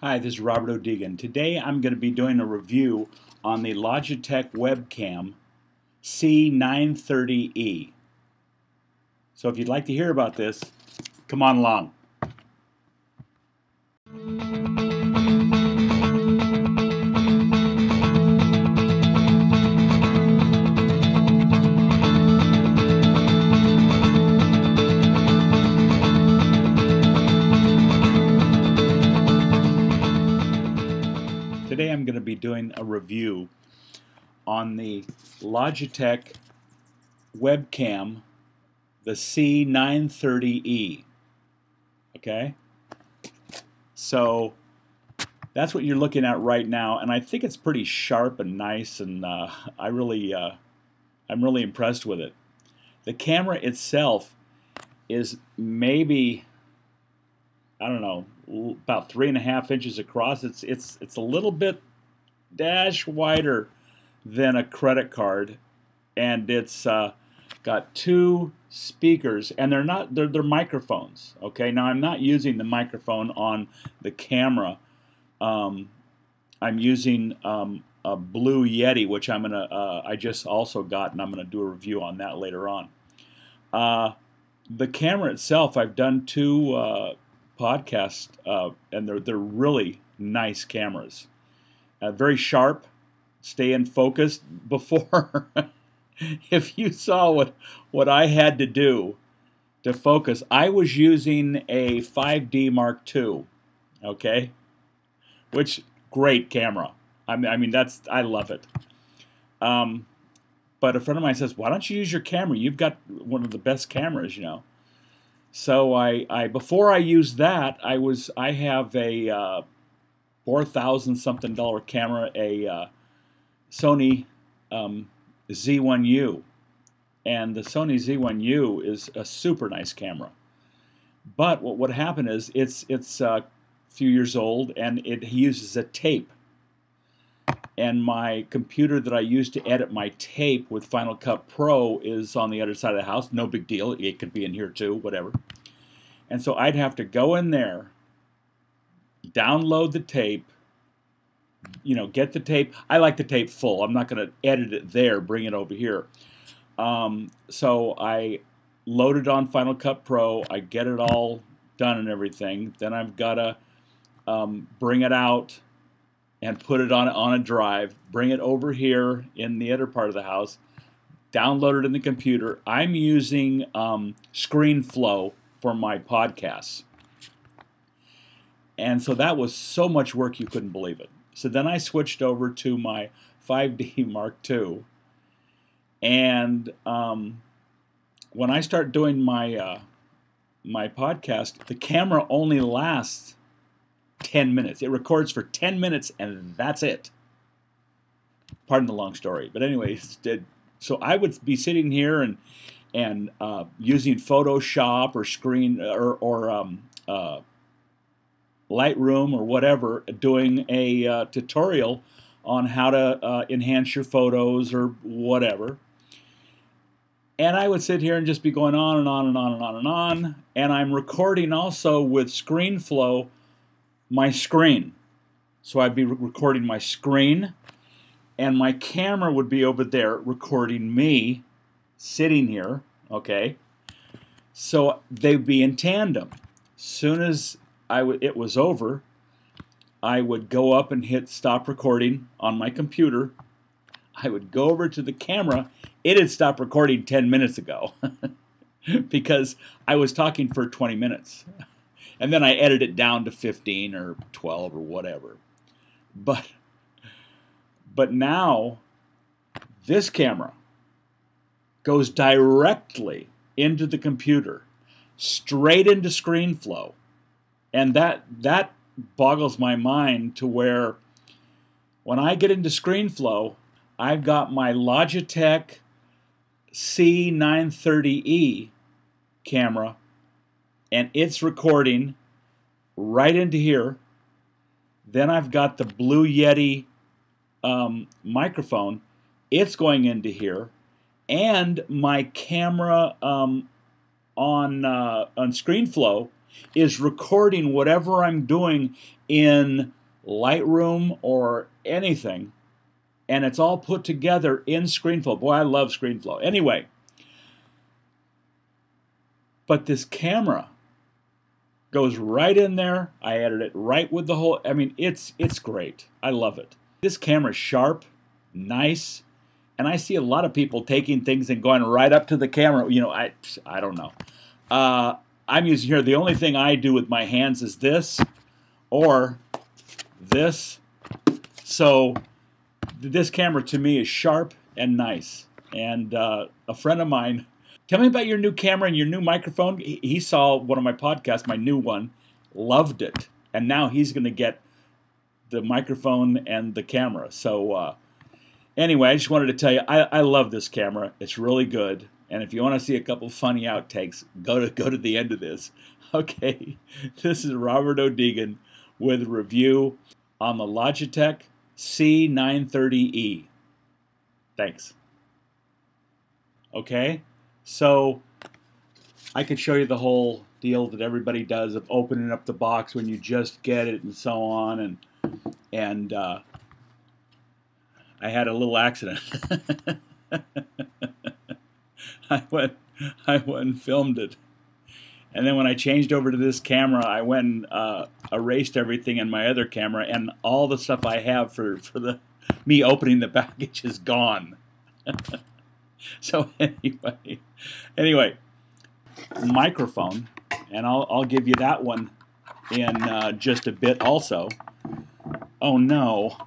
Hi, this is Robert O'Deegan. Today I'm going to be doing a review on the Logitech Webcam C930e. So if you'd like to hear about this, come on along. Today I'm going to be doing a review on the Logitech Webcam, the C930e. Okay? So that's what you're looking at right now, and I think it's pretty sharp and nice, and I'm really impressed with it. The camera itself is maybe, I don't know, about 3.5 inches across. It's a little bit dash wider than a credit card, and it's got two speakers, and they're microphones. Okay, now I'm not using the microphone on the camera. I'm using a Blue Yeti, which I just also got, and I'm gonna do a review on that later on. The camera itself, I've done two podcasts, and they're really nice cameras. Very sharp, stay in focus. Before, if you saw what I had to do to focus, I was using a 5D Mark II, okay, which great camera. I mean I love it. But a friend of mine says, "Why don't you use your camera? You've got one of the best cameras, you know." So before I used that, I have a $4,000 something camera, a Sony Z1U, and the Sony Z1U is a super nice camera. But what happened is it's a few years old, and it uses a tape. And my computer that I use to edit my tape with Final Cut Pro is on the other side of the house. No big deal. It could be in here too, whatever. And so I'd have to go in there, download the tape, you know, get the tape. I like the tape full. I'm not going to edit it there, bring it over here. So I load it on Final Cut Pro. I get it all done and everything. Then I've got to bring it out and put it on a drive, bring it over here in the other part of the house, download it in the computer. I'm using ScreenFlow for my podcasts. And so that was so much work you couldn't believe it. So then I switched over to my 5D Mark II. And when I start doing my my podcast, the camera only lasts 10 minutes. It records for 10 minutes, and that's it. Pardon the long story. But anyways, so I would be sitting here and using Photoshop or Lightroom or whatever, doing a tutorial on how to enhance your photos or whatever. And I would sit here and just be going on and on and on and on and on. And I'm recording also with ScreenFlow my screen. So I'd be recording my screen, and my camera would be over there recording me sitting here, okay? So they'd be in tandem. Soon as it was over, I would go up and hit stop recording on my computer. I would go over to the camera. It had stopped recording 10 minutes ago because I was talking for 20 minutes. And then I edit it down to 15 or 12 or whatever. But now this camera goes directly into the computer, straight into ScreenFlow. And that boggles my mind to where when I get into ScreenFlow, I've got my Logitech C930e camera, and it's recording right into here. Then I've got the Blue Yeti microphone. It's going into here, and my camera on ScreenFlow is recording whatever I'm doing in Lightroom or anything, and it's all put together in ScreenFlow. Boy, I love ScreenFlow. Anyway, but this camera goes right in there. I edit it right with the whole, I mean, it's great. I love it. This camera's sharp, nice, and I see a lot of people taking things and going right up to the camera. You know, I don't know. I'm using here, the only thing I do with my hands is this or this. So this camera to me is sharp and nice. And a friend of mine, tell me about your new camera and your new microphone. He saw one of my podcasts, my new one, loved it. And now he's going to get the microphone and the camera. So anyway, I just wanted to tell you, I love this camera. It's really good. And if you want to see a couple funny outtakes, go to the end of this. Okay, this is Robert O'Deegan with a review on the Logitech C930e. Thanks. Okay, so I could show you the whole deal that everybody does of opening up the box when you just get it and so on, and I had a little accident. I went and filmed it, and then when I changed over to this camera, I went and erased everything in my other camera, and all the stuff I have for me opening the package is gone. So anyway, microphone, and I'll give you that one in just a bit also. Oh no.